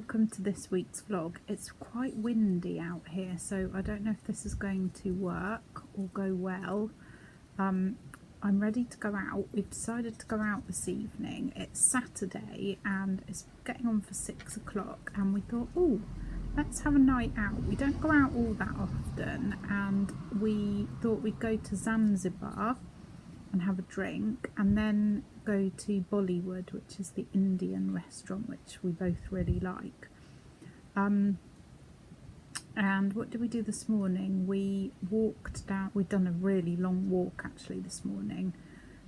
welcome to this week's vlog. It's quite windy out here, so I don't know if this is going to work or go well. I'm ready to go out. We've decided to go out this evening. It's Saturday and it's getting on for 6 o'clock, and we thought, oh, let's have a night out. We don't go out all that often, and we thought we'd go to Zanzibar and have a drink, and then go to Bollywood, which is the Indian restaurant, which we both really like. And what did we do this morning? We walked down. We'd done a really long walk actually this morning,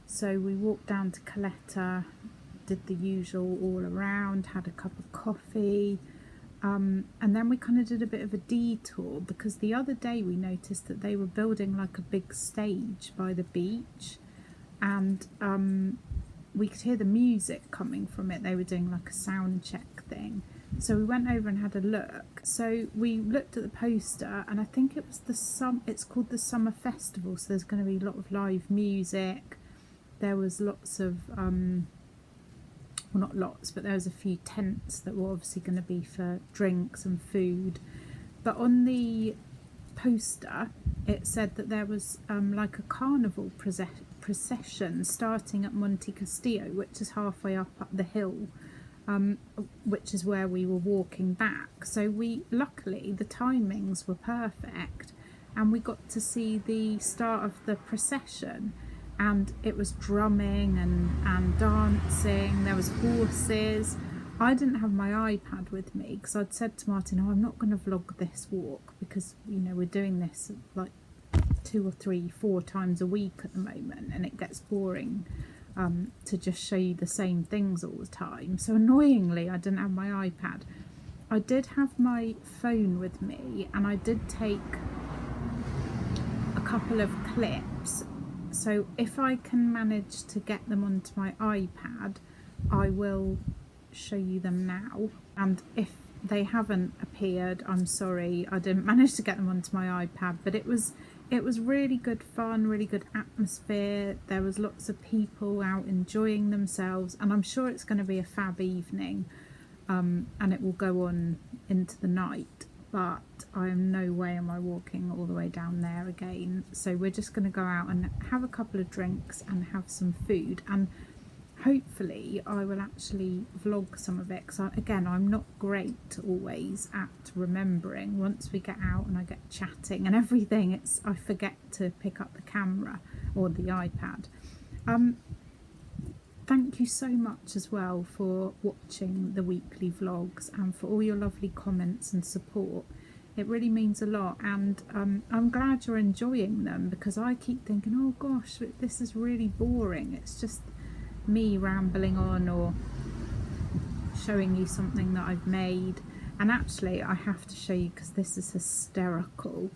so we walked down to Caleta, did the usual all around, had a cup of coffee, and then we kind of did a bit of a detour, because the other day we noticed that they were building like a big stage by the beach, and we could hear the music coming from it. They were doing like a sound check thing, so we went over and had a look. So we looked at the poster, and I think it was it's called the Summer Festival, so there's going to be a lot of live music. There was lots of well, not lots, but there was a few tents that were obviously going to be for drinks and food. But on the poster it said that there was like a carnival procession starting at Monte Castillo, which is halfway up the hill, which is where we were walking back. So luckily the timings were perfect, and we got to see the start of the procession, and it was drumming and dancing. There was horses. I didn't have my iPad with me because I'd said to Martin, oh, I'm not going to vlog this walk, because you know we're doing this like 2 or 3, 4 times a week at the moment, and it gets boring to just show you the same things all the time. So annoyingly I didn't have my iPad. I did have my phone with me, and I did take a couple of clips, so if I can manage to get them onto my iPad I will show you them now, and if they haven't appeared, I'm sorry, I didn't manage to get them onto my iPad. But it was really good fun, really good atmosphere. There was lots of people out enjoying themselves, and I'm sure it's going to be a fab evening, and it will go on into the night. But I am no way am I walking all the way down there again, so we're just going to go out and have a couple of drinks and have some food, and hopefully I will actually vlog some of it, because again I'm not great always at remembering. Once we get out and I get chatting and everything, I forget to pick up the camera or the iPad. Thank you so much as well for watching the weekly vlogs and for all your lovely comments and support. It really means a lot, and I'm glad you're enjoying them, because I keep thinking, oh gosh, this is really boring. It's just me rambling on or showing you something that I've made. And actually I have to show you, because this is hysterical.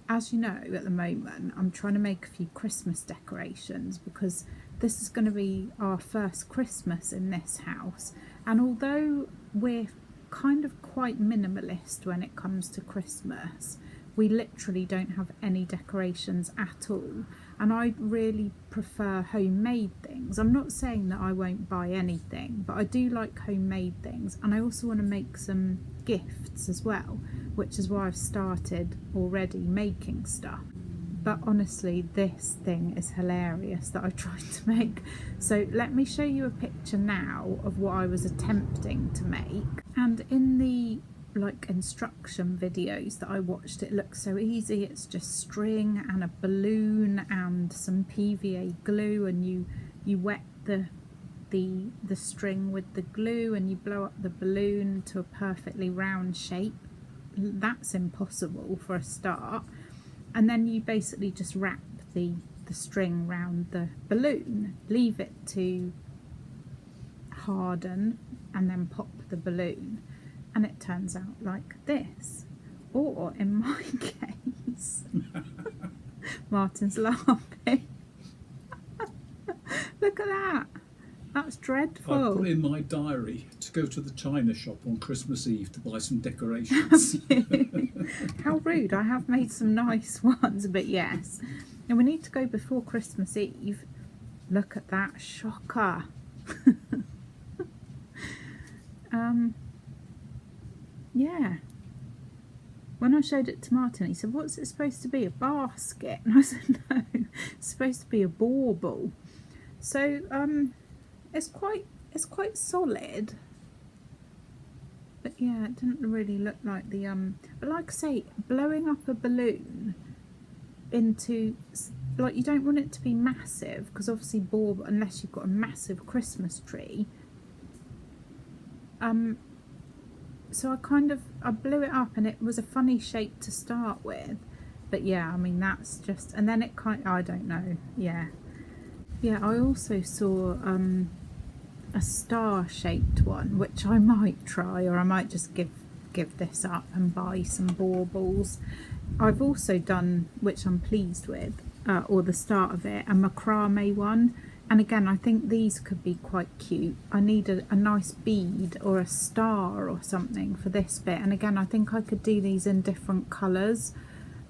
As you know, at the moment I'm trying to make a few Christmas decorations, because this is going to be our first Christmas in this house, and although we're kind of quite minimalist when it comes to Christmas, we literally don't have any decorations at all, and I really prefer homemade things. I'm not saying that I won't buy anything, but I do like homemade things, and I also want to make some gifts as well, which is why I've started already making stuff. But honestly, this thing is hilarious that I tried to make. So let me show you a picture now of what I was attempting to make. And in the instruction videos that I watched, it looks so easy. It's just string and a balloon and some PVA glue, and you wet the string with the glue, and you blow up the balloon to a perfectly round shape. That's impossible for a start. And then you basically just wrap the string round the balloon, leave it to harden, and then pop the balloon, and it turns out like this. Or in my case, Martin's laughing. Look at that. That's dreadful. I put in my diary to go to the china shop on Christmas Eve to buy some decorations. How rude. I have made some nice ones, but yes. And we need to go before Christmas Eve. Look at that shocker. Yeah. When I showed it to Martin, he said, "What's it supposed to be? A basket?" And I said, "No, it's supposed to be a bauble." So it's quite solid. But yeah, it didn't really look like the but like I say, blowing up a balloon into, like, you don't want it to be massive, because obviously bauble, unless you've got a massive Christmas tree. So I blew it up, and it was a funny shape to start with. But yeah, I mean, that's just, and then it I don't know. Yeah, I also saw a star-shaped one, which I might try, or I might just give this up and buy some baubles. I've also done, which I'm pleased with, or the start of it, a macrame one. And again, I think these could be quite cute. I need a nice bead or a star or something for this bit. And again, I think I could do these in different colours.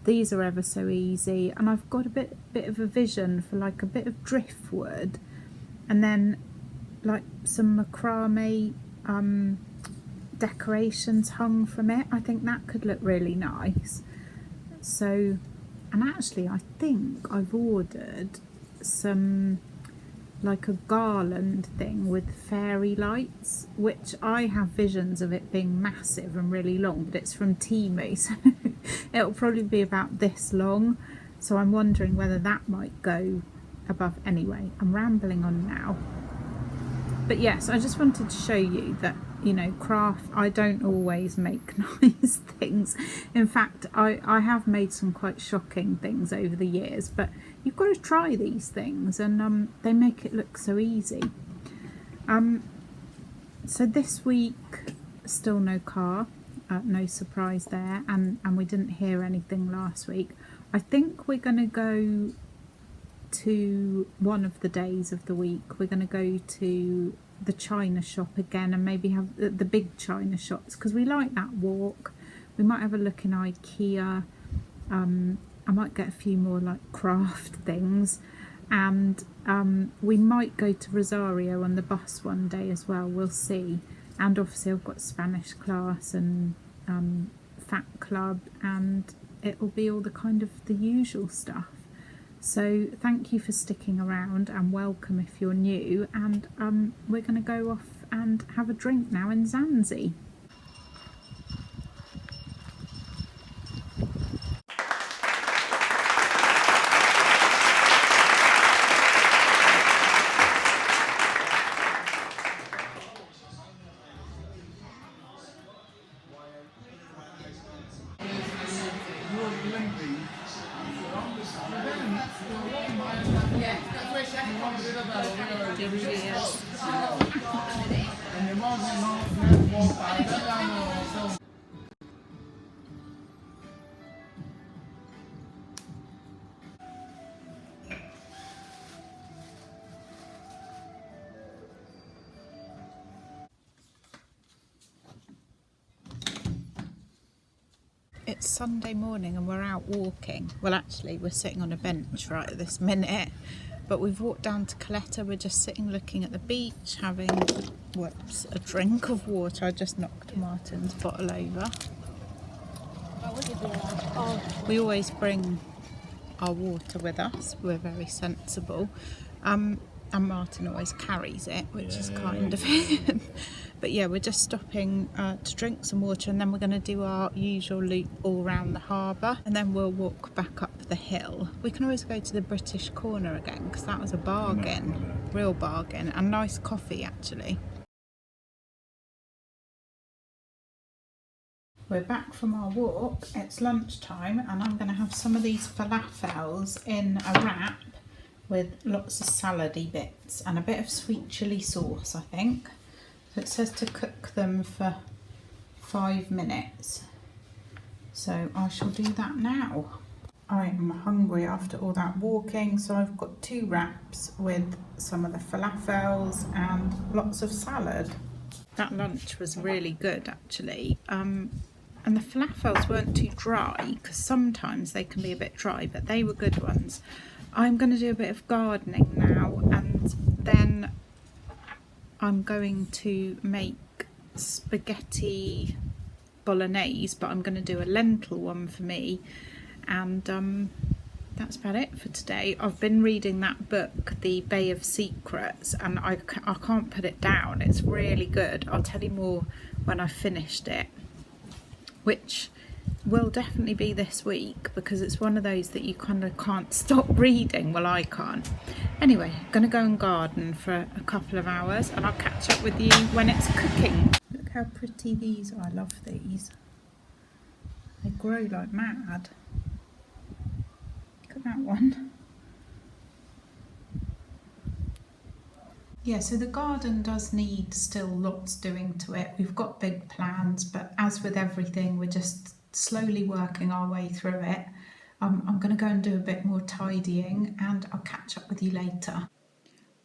These are ever so easy. And I've got a bit of a vision for like a bit of driftwood, and then like some macrame decorations hung from it. I think that could look really nice. So, and actually I think I've ordered some, like a garland thing with fairy lights, which I have visions of it being massive and really long, but it's from Temu, so it'll probably be about this long. So I'm wondering whether that might go above. Anyway, I'm rambling on now. But yes, I just wanted to show you that, you know, craft, I don't always make nice things. In fact, I have made some quite shocking things over the years, but you've got to try these things, and they make it look so easy. So this week, still no car, no surprise there, and we didn't hear anything last week. I think we're going to go to one of the days of the week. We're going to go to the china shop again, and maybe have the big china shops, because we like that walk. We might have a look in IKEA. I might get a few more like craft things, and we might go to Rosario on the bus one day as well. We'll see. And obviously I've got Spanish class and Fat Club, and it will be all the kind of the usual stuff. So thank you for sticking around, and welcome if you're new, and we're going to go off and have a drink now in Zanzi. It really is. It's Sunday morning and we're out walking. Well, actually we're sitting on a bench right at this minute, but we've walked down to Caleta. We're just sitting looking at the beach, having a drink of water. I just knocked Martin's bottle over. We always bring our water with us. We're very sensible, and Martin always carries it, which is kind of him. But yeah, we're just stopping to drink some water, and then we're going to do our usual loop all around the harbour, and then we'll walk back up the hill. We can always go to the British Corner again, because that was a bargain, real bargain, and nice coffee actually. We're back from our walk. It's lunchtime, and I'm going to have some of these falafels in a wrap with lots of salady bits and a bit of sweet chilli sauce, I think. So it says to cook them for 5 minutes. So I shall do that now. I am hungry after all that walking, so I've got 2 wraps with some of the falafels and lots of salad. That lunch was really good actually. And the falafels weren't too dry, because sometimes they can be a bit dry, but they were good ones. I'm going to do a bit of gardening now, and then I'm going to make spaghetti bolognese, but I'm going to do a lentil one for me, and that's about it for today. I've been reading that book, The Bay of Secrets, and I can't put it down. It's really good. I'll tell you more when I've finished it, which will definitely be this week, because it's one of those that you kind of can't stop reading. Well, I can't. Anyway, I'm going to go and garden for a couple of hours, and I'll catch up with you when it's cooking. Look how pretty these are. I love these. They grow like mad. Look at that one. Yeah, so the garden does need still lots doing to it. We've got big plans, but as with everything, we're just slowly working our way through it. I'm going to go and do a bit more tidying, and I'll catch up with you later.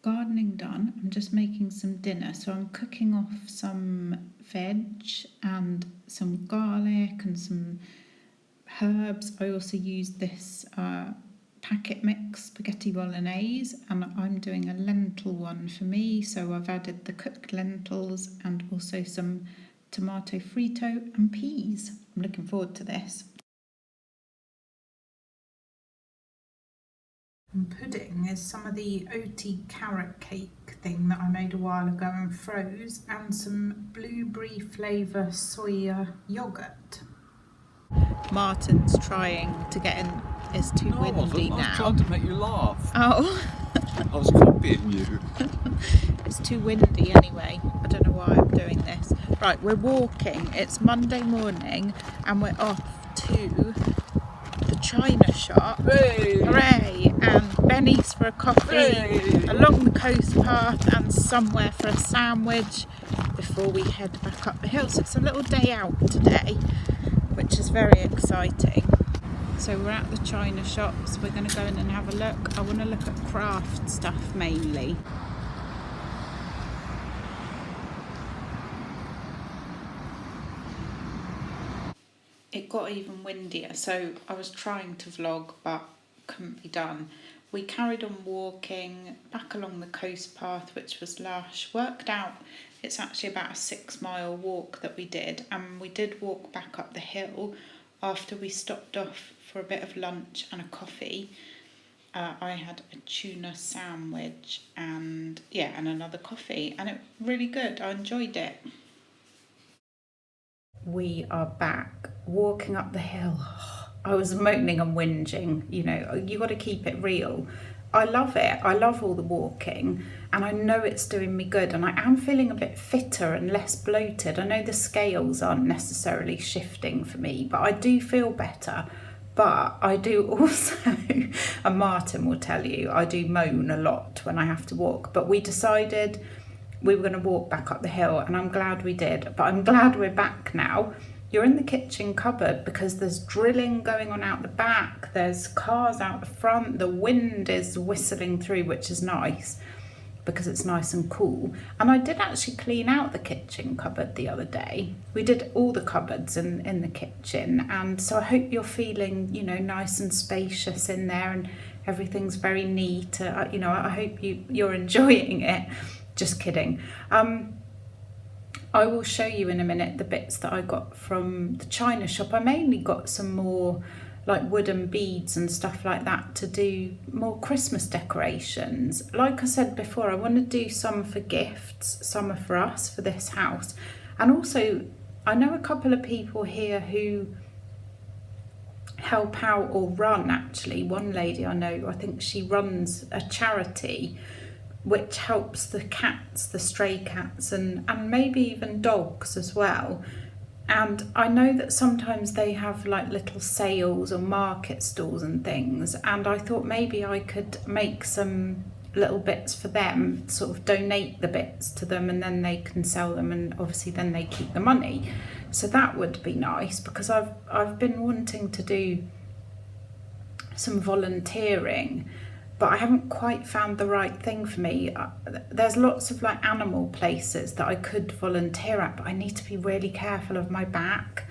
Gardening done. I'm just making some dinner, so I'm cooking off some veg and some garlic and some herbs. I also used this packet mix spaghetti bolognese, and I'm doing a lentil one for me, so I've added the cooked lentils and also some tomato frito and peas. I'm looking forward to this. And pudding is some of the oaty carrot cake thing that I made a while ago and froze, and some blueberry flavour soya yoghurt. Martin's trying to get in. It's too windy now. I was trying to make you laugh. Oh. I was copying you. It's too windy anyway. I don't know why I'm doing this. Right, we're walking. It's Monday morning and we're off to the China shop. Hey! Hooray! And Benny's for a coffee, Hey! along the coast path, and somewhere for a sandwich before we head back up the hill. So it's a little day out today, which is very exciting. So we're at the China shops. We're going to go in and have a look. I want to look at craft stuff mainly. It got even windier, so I was trying to vlog but couldn't be done. We carried on walking back along the coast path, which was lush. Worked out it's actually about a 6-mile walk that we did, and we did walk back up the hill after we stopped off for a bit of lunch and a coffee. I had a tuna sandwich and another coffee, and it was really good. I enjoyed it. We are back walking up the hill. I was moaning and whinging, you got to keep it real. I love it. I love all the walking, and I know it's doing me good, and I am feeling a bit fitter and less bloated. I know the scales aren't necessarily shifting for me, but I do feel better. But I do also, and Martin will tell you, I do moan a lot when I have to walk, but we decided we were going to walk back up the hill, and I'm glad we did. But I'm glad we're back now. You're in the kitchen cupboard because there's drilling going on out the back, there's cars out the front, the wind is whistling through, which is nice because it's nice and cool. And I did actually clean out the kitchen cupboard the other day. We did all the cupboards in the kitchen, and so I hope you're feeling, nice and spacious in there, and everything's very neat. I hope you're enjoying it. Just kidding. I will show you in a minute the bits that I got from the China shop. I mainly got some more like wooden beads and stuff like that to do more Christmas decorations. Like I said before, I want to do some for gifts, some are for us, for this house. And also, I know a couple of people here who help out or run, actually. One lady I know, I think she runs a charity which helps the cats, the stray cats, and maybe even dogs as well. And I know that sometimes they have like little sales or market stalls and things, and I thought maybe I could make some little bits for them, sort of donate the bits to them, and then they can sell them, and obviously then they keep the money. So that would be nice, because I've been wanting to do some volunteering, but I haven't quite found the right thing for me. There's lots of like animal places that I could volunteer at, but I need to be really careful of my back.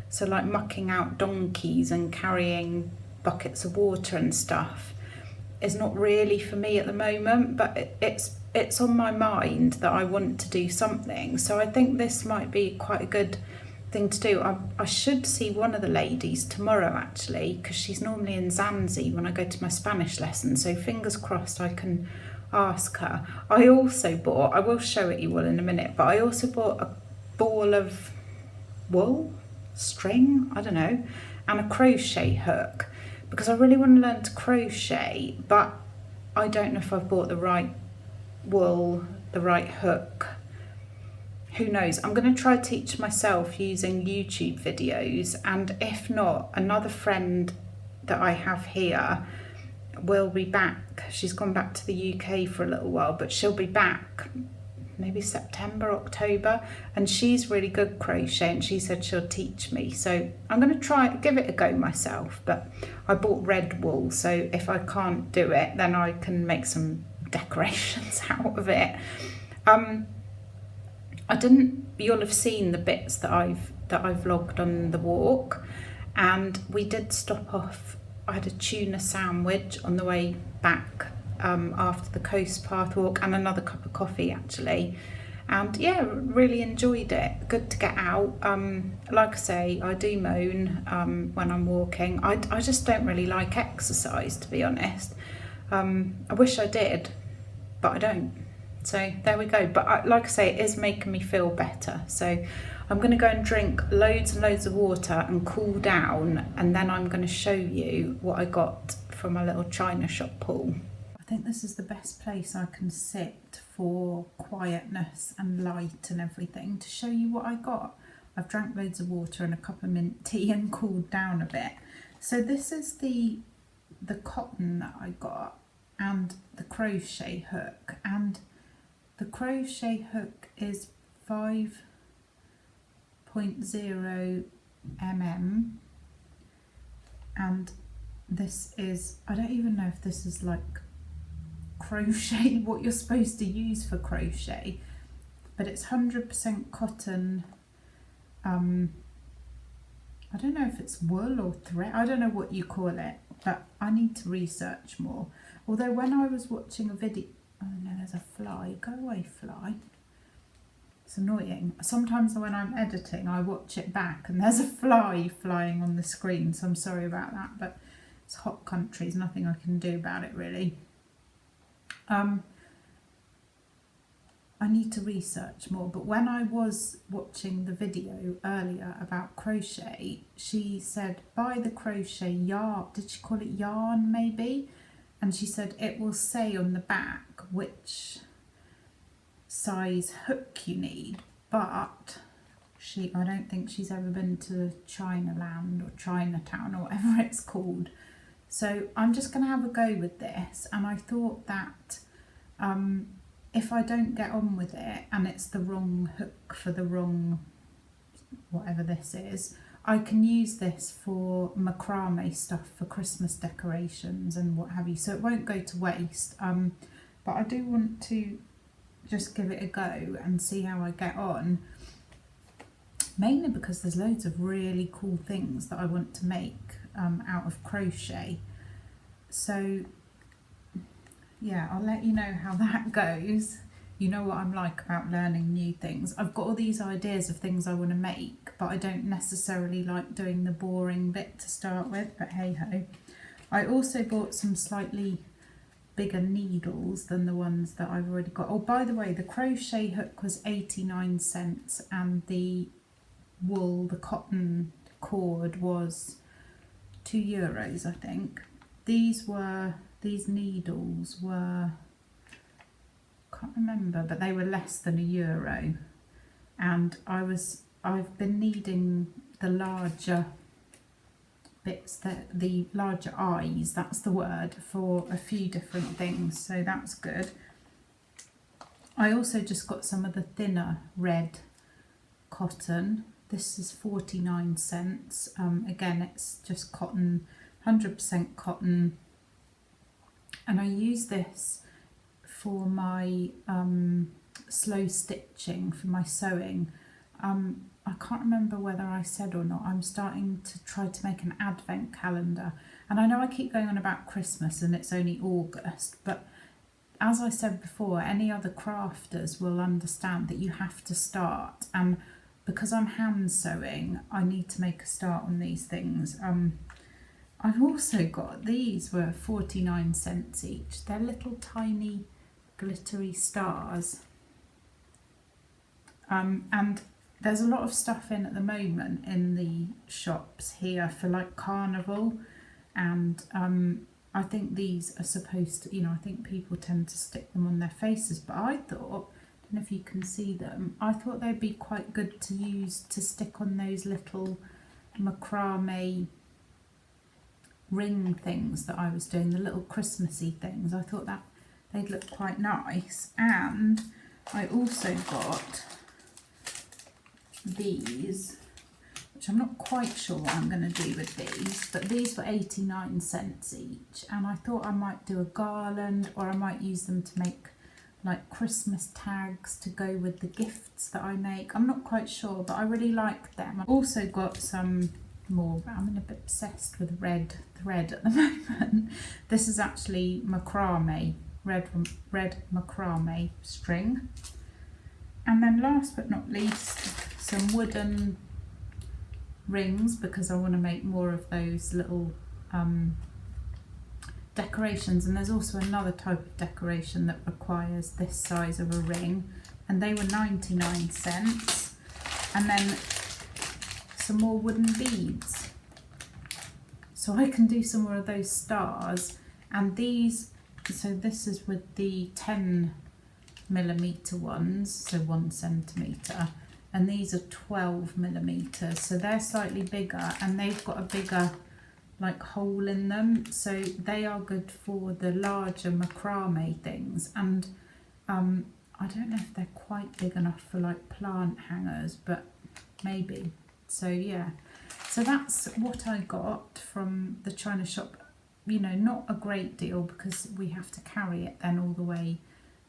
So like mucking out donkeys and carrying buckets of water and stuff is not really for me at the moment, but it's it's on my mind that I want to do something. So I think this might be quite a good thing to do. I should see one of the ladies tomorrow actually, because she's normally in Zanzi when I go to my Spanish lesson. So fingers crossed I can ask her. I also bought, I will show it you all in a minute, but I also bought a ball of wool, string, I don't know, and a crochet hook because I really want to learn to crochet, but I don't know if I've bought the right wool, the right hook. Who knows? I'm going to try to teach myself using YouTube videos, and if not, another friend that I have here will be back. She's gone back to the UK for a little while, but she'll be back maybe September, October, and she's really good crochet and she said she'll teach me. So I'm going to try give it a go myself, but I bought red wool, so if I can't do it then I can make some decorations out of it. You'll have seen the bits that I've vlogged on the walk, and we did stop off. I had a tuna sandwich on the way back after the coast path walk, and another cup of coffee actually, and yeah, really enjoyed it. Good to get out. Like I say, I do moan when I'm walking. I just don't really like exercise, to be honest. I wish I did, but I don't. So there we go. But like I say, it is making me feel better. So I'm going to go and drink loads and loads of water and cool down, and then I'm going to show you what I got from my little china shop pool. I think this is the best place I can sit for quietness and light and everything to show you what I got. I've drank loads of water and a cup of mint tea and cooled down a bit. So this is the cotton that I got and the crochet hook, and the crochet hook is 5.0 mm, and this is, I don't even know if this is like crochet, what you're supposed to use for crochet, but it's 100% cotton. I don't know if it's wool or thread, I don't know what you call it, but I need to research more. Although when I was watching a video, oh no, there's a fly, go away fly. It's annoying. Sometimes when I'm editing I watch it back and there's a fly flying on the screen, so I'm sorry about that, but it's hot country, there's nothing I can do about it really. I need to research more, but when I was watching the video earlier about crochet, she said buy the crochet yarn, did she call it yarn maybe? And she said it will say on the back which size hook you need, but I don't think she's ever been to Chinaland or Chinatown or whatever it's called. So I'm just going to have a go with this, and I thought that if I don't get on with it and it's the wrong hook for the wrong whatever this is, I can use this for macrame stuff for Christmas decorations and what have you, so it won't go to waste. But I do want to just give it a go and see how I get on, mainly because there's loads of really cool things that I want to make out of crochet. So yeah, I'll let you know how that goes. You know what I'm like about learning new things. I've got all these ideas of things I want to make, but I don't necessarily like doing the boring bit to start with, but hey ho. I also bought some slightly bigger needles than the ones that I've already got. Oh, by the way, the crochet hook was 89 cents and the wool, the cotton cord was €2, I think. These needles were, can't remember, but they were less than €1, and I've been needing the larger bits, the larger eyes, that's the word, for a few different things, so that's good. I also just got some of the thinner red cotton. This is 49 cents. Again, it's just cotton, 100% cotton, and I use this for my slow stitching, for my sewing. I can't remember whether I said or not, I'm starting to try to make an advent calendar, and I know I keep going on about Christmas and it's only August, but as I said before, any other crafters will understand that you have to start, and because I'm hand sewing, I need to make a start on these things. I've also got, these were 49 cents each. They're little tiny glittery stars. And there's a lot of stuff in at the moment in the shops here for like carnival, and I think these are supposed to, I think people tend to stick them on their faces, but I thought, I don't know if you can see them, I thought they'd be quite good to use to stick on those little macrame ring things that I was doing, the little Christmassy things. I thought that they'd look quite nice. And I also got these, which I'm not quite sure what I'm going to do with these, but these were 89 cents each, and I thought I might do a garland, or I might use them to make like Christmas tags to go with the gifts that I make. I'm not quite sure, but I really like them. I've also got some more, I'm a bit obsessed with red thread at the moment. This is actually macrame, red macrame string. And then last but not least, some wooden rings, because I want to make more of those little decorations. And there's also another type of decoration that requires this size of a ring, and they were 99 cents. And then some more wooden beads, so I can do some more of those stars. And these, so this is with the 10mm ones, so 1 centimetre, and these are 12mm, so they're slightly bigger, and they've got a bigger like hole in them, so they are good for the larger macrame things. And I don't know if they're quite big enough for like plant hangers, but maybe. So yeah, so that's what I got from the China shop. Not a great deal, because we have to carry it then all the way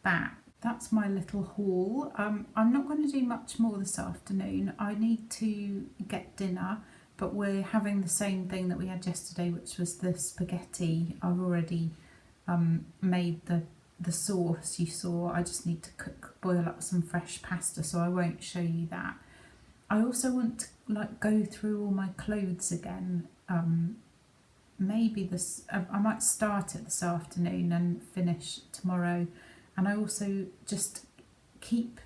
back. That's my little haul. I'm not going to do much more this afternoon. I need to get dinner, but we're having the same thing that we had yesterday, which was the spaghetti. I've already made the sauce you saw. I just need to boil up some fresh pasta, so I won't show you that. I also want to go through all my clothes again. Maybe I might start it this afternoon and finish tomorrow. And I also just keep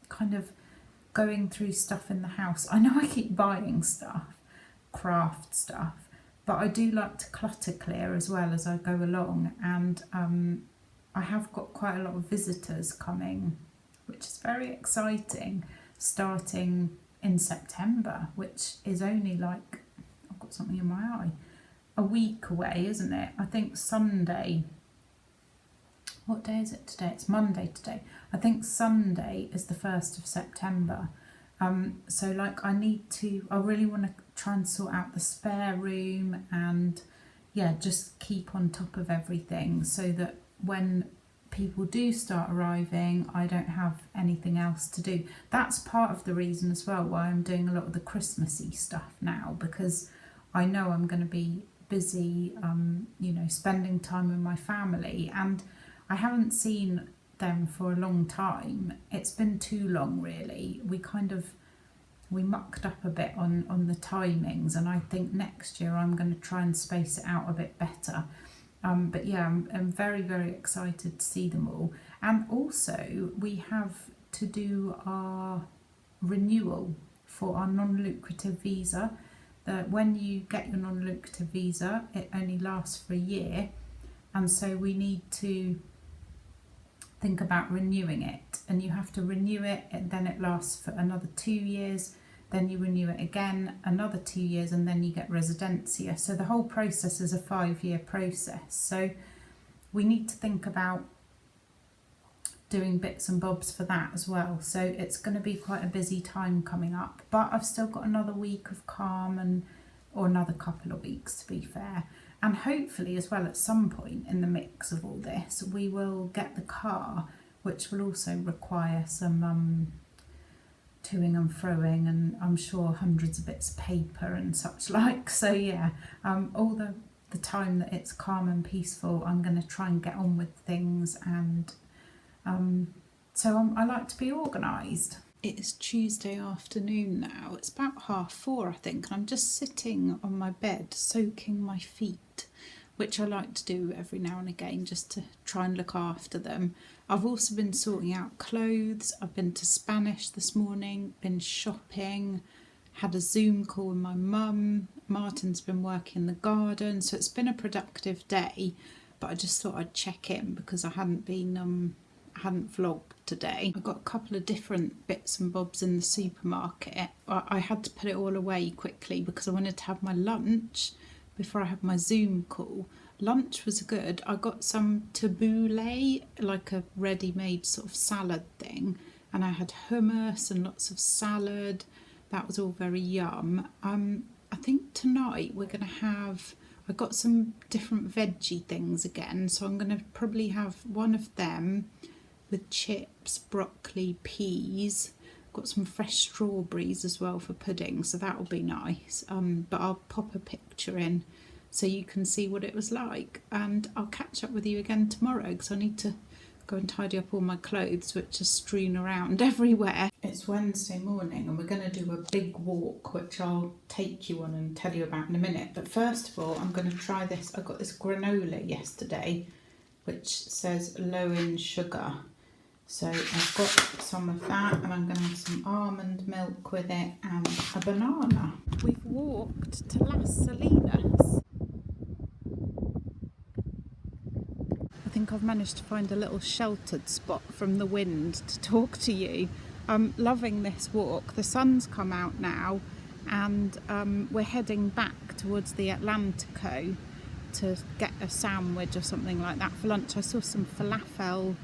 kind of going through stuff in the house. I know I keep buying stuff, craft stuff, but I do like to clutter clear as well as I go along. And I have got quite a lot of visitors coming, which is very exciting, starting in September, which is only like, I've got something in my eye, a week away, isn't it? I think Sunday, what day is it today? It's Monday today. I think Sunday is the 1st of September. So I really want to try and sort out the spare room, and yeah, just keep on top of everything, so that when people do start arriving, I don't have anything else to do. That's part of the reason as well why I'm doing a lot of the Christmassy stuff now, because I know I'm going to be busy, spending time with my family, and I haven't seen them for a long time. It's been too long, really. We mucked up a bit on the timings, and I think next year I'm going to try and space it out a bit better. But yeah, I'm very, very excited to see them all. And also, we have to do our renewal for our non-lucrative visa. When you get your non-lucrative visa, it only lasts for a year, and so we need to think about renewing it. And you have to renew it, and then it lasts for another 2 years. Then you renew it again, another 2 years, and then you get residencia. So the whole process is a 5-year process. So we need to think about doing bits and bobs for that as well. So it's going to be quite a busy time coming up. But I've still got another week of calm, or another couple of weeks to be fair. And hopefully as well, at some point in the mix of all this, we will get the car, which will also require some toing and froing, and I'm sure hundreds of bits of paper and such like. So yeah, all the the time that it's calm and peaceful, I'm going to try and get on with things, and I like to be organised. It is Tuesday afternoon now. It's about 4:30, I think, and I'm just sitting on my bed soaking my feet, which I like to do every now and again just to try and look after them. I've also been sorting out clothes. I've been to Spanish this morning, been shopping, had a Zoom call with my mum. Martin's been working in the garden, so it's been a productive day, but I just thought I'd check in because I hadn't vlogged today. I got a couple of different bits and bobs in the supermarket. I had to put it all away quickly because I wanted to have my lunch before I had my Zoom call. Lunch was good. I got some tabbouleh, like a ready-made sort of salad thing, and I had hummus and lots of salad. That was all very yum. I think tonight we're going to have, I got some different veggie things again, so I'm going to probably have one of them with chips, broccoli, peas. Got some fresh strawberries as well for pudding, so that'll be nice. But I'll pop a picture in so you can see what it was like, and I'll catch up with you again tomorrow because I need to go and tidy up all my clothes which are strewn around everywhere. It's Wednesday morning and we're going to do a big walk which I'll take you on and tell you about in a minute. But first of all, I'm going to try this. I got this granola yesterday which says low in sugar. So I've got some of that, and I'm going to have some almond milk with it and a banana. We've walked to Las Salinas. I think I've managed to find a little sheltered spot from the wind to talk to you. I'm loving this walk. The sun's come out now, and we're heading back towards the Atlantico to get a sandwich or something like that for lunch. I saw some falafel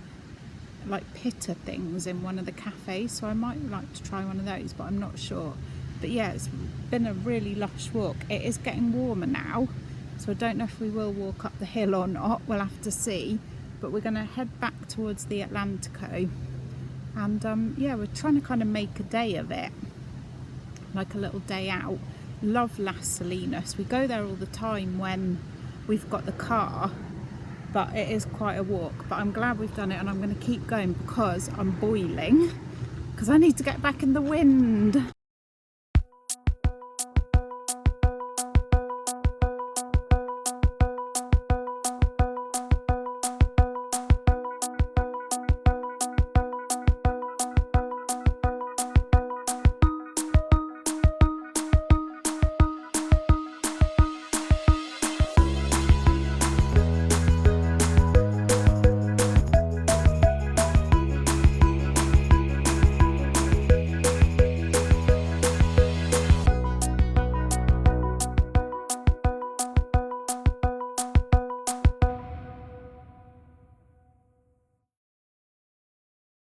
like pitta things in one of the cafes, so I might like to try one of those, but I'm not sure. But yeah, it's been a really lush walk. It is getting warmer now, so I don't know if we will walk up the hill or not. We'll have to see. But we're going to head back towards the Atlantico, and yeah, we're trying to kind of make a day of it, like a little day out. Love Las Salinas. We go there all the time when we've got the car, but it is quite a walk. But I'm glad we've done it, and I'm going to keep going because I'm boiling, because I need to get back in the wind.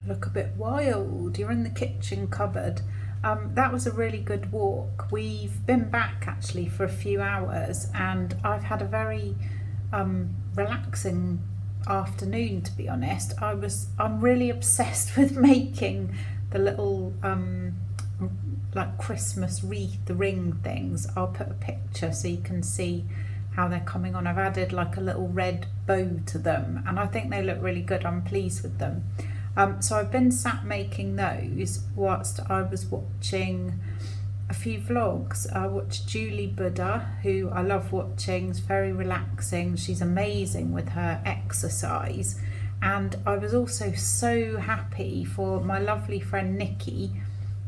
Look a bit wild. You're in the kitchen cupboard. That was a really good walk. We've been back actually for a few hours, and I've had a very relaxing afternoon, to be honest. I'm really obsessed with making the little like Christmas wreath, the ring things. I'll put a picture so you can see how they're coming on. I've added like a little red bow to them, and I think they look really good. I'm pleased with them. So I've been sat making those whilst I was watching a few vlogs. I watched Julie Buddha, who I love watching. It's very relaxing. She's amazing with her exercise. And I was also so happy for my lovely friend Nikki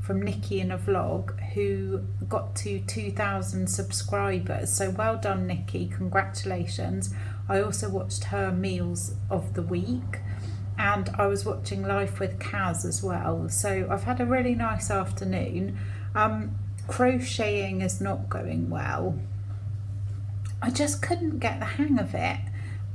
from Nikki in a Vlog, who got to 2,000 subscribers. So well done, Nikki. Congratulations. I also watched her meals of the week. And I was watching Life with Kaz as well. So I've had a really nice afternoon. Crocheting is not going well. I just couldn't get the hang of it,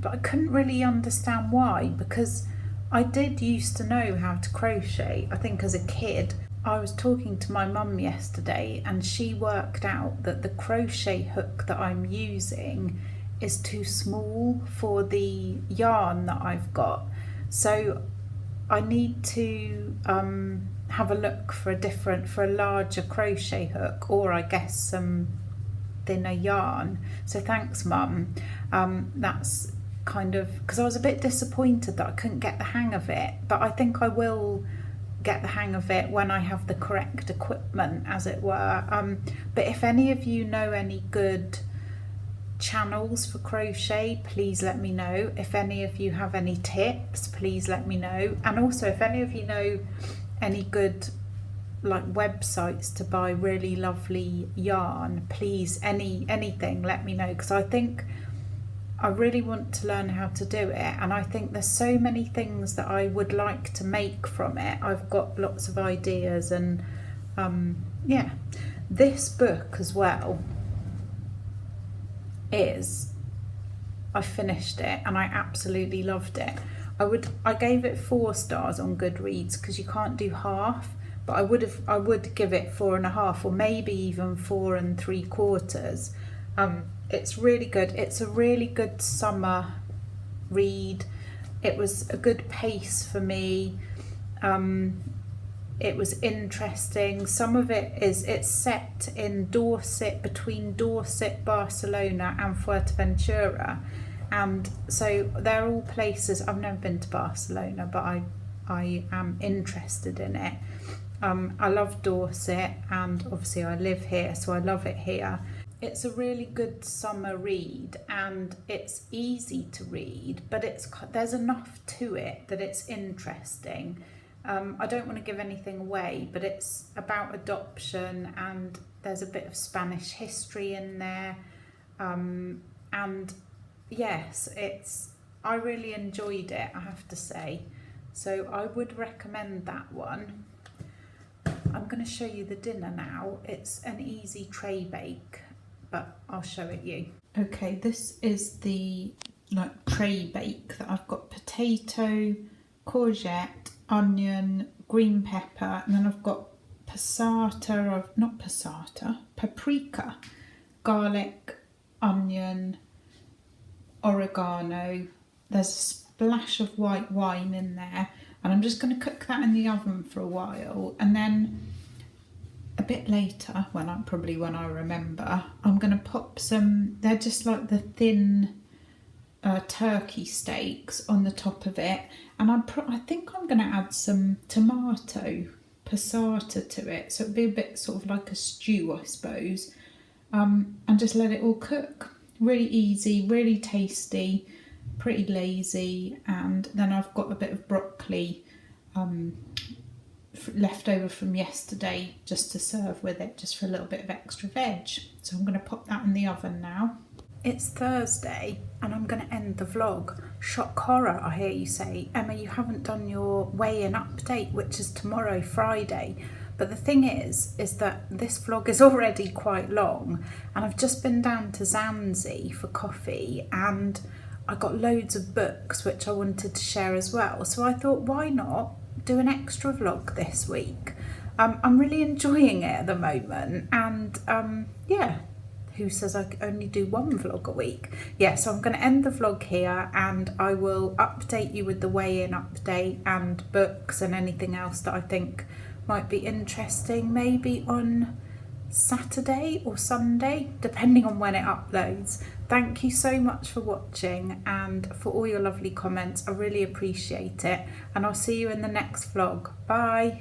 but I couldn't really understand why, because I did used to know how to crochet, I think as a kid. I was talking to my mum yesterday, and she worked out that the crochet hook that I'm using is too small for the yarn that I've got. So I need to have a look for a larger crochet hook, or I guess some thinner yarn. So thanks, Mum. That's kind of, because I was a bit disappointed that I couldn't get the hang of it, but I think I will get the hang of it when I have the correct equipment, as it were. But if any of you know any good channels for crochet, please let me know. If any of you have any tips, please let me know. And also, if any of you know any good like websites to buy really lovely yarn, please, anything, let me know, because I think I really want to learn how to do it, and I think there's so many things that I would like to make from it. I've got lots of ideas, and yeah, this book as well I finished it and I absolutely loved it. I gave it 4 stars on Goodreads because you can't do half, but I would give it 4.5, or maybe even 4 3/4. It's really good. It's a really good summer read. It was a good pace for me. It was interesting. Some of it's set in Dorset, between Dorset, Barcelona and Fuerteventura. And so they're all places, I've never been to Barcelona, but I am interested in it. I love Dorset, and obviously I live here, so I love it here. It's a really good summer read, and it's easy to read, but there's enough to it that it's interesting. I don't want to give anything away, but it's about adoption, and there's a bit of Spanish history in there. And yes, I really enjoyed it, I have to say. So I would recommend that one. I'm going to show you the dinner now. It's an easy tray bake, but I'll show it you. Okay, this is the tray bake that I've got: potato, courgette, onion, green pepper, and then I've got paprika, garlic, onion, oregano. There's a splash of white wine in there, and I'm just going to cook that in the oven for a while, and then a bit later, when I remember, I'm going to pop some, they're just like the thin turkey steaks on the top of it, and I think I'm going to add some tomato passata to it, so it'll be a bit sort of like a stew, I suppose, and just let it all cook. Really easy, really tasty, pretty lazy. And then I've got a bit of broccoli left over from yesterday just to serve with it, just for a little bit of extra veg. So I'm going to pop that in the oven now. It's Thursday and I'm going to end the vlog. Shock horror, I hear you say. Emma, you haven't done your weigh-in update, which is tomorrow, Friday. But the thing is that this vlog is already quite long, and I've just been down to Zanzi for coffee, and I got loads of books which I wanted to share as well. So I thought, why not do an extra vlog this week? I'm really enjoying it at the moment, and yeah, who says I only do one vlog a week? Yeah, so I'm going to end the vlog here, and I will update you with the weigh-in update and books and anything else that I think might be interesting, maybe on Saturday or Sunday, depending on when it uploads. Thank you so much for watching and for all your lovely comments. I really appreciate it, and I'll see you in the next vlog. Bye.